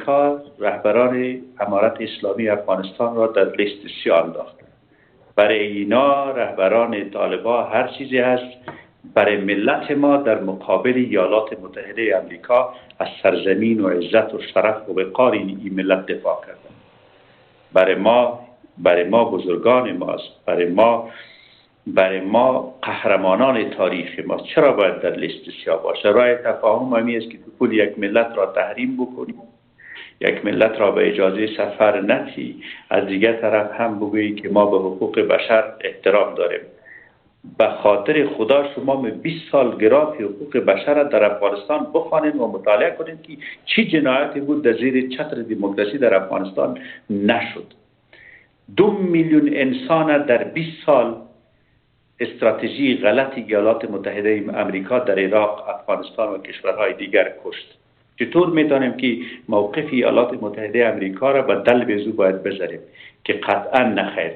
امریکا رهبران امارت اسلامی افغانستان را در لیست سیاه انداخت. برای اینا رهبران طالبان هر چیزی هست، برای ملت ما در مقابل ایالات متحده امریکا از سرزمین و عزت و شرف و وقار این ملت دفاع کردن. برای ما بزرگان ماست، برای ما قهرمانان تاریخ ما. چرا باید در لیست سیاه باشه؟ راه تفاهم همی است که کل یک ملت را تحریم بکنی، یک ملت را به اجازه سفر ندهی، از دیگر طرف هم بگویی که ما به حقوق بشر احترام داریم. به خاطر خدا شما 20 سال گراف حقوق بشر را در افغانستان بخوانید و مطالعه کنید که چی جنایتی بود در زیر چتر دموکراسی در افغانستان نشد. 2 میلیون انسان در 20 سال استراتژی غلط ایالات متحده امریکا در عراق، افغانستان و کشورهای دیگر کشت. چطور میتونیم که موقف ایالات متحده امریکا را به دل بزو باید بذاریم که قطعا نخیر.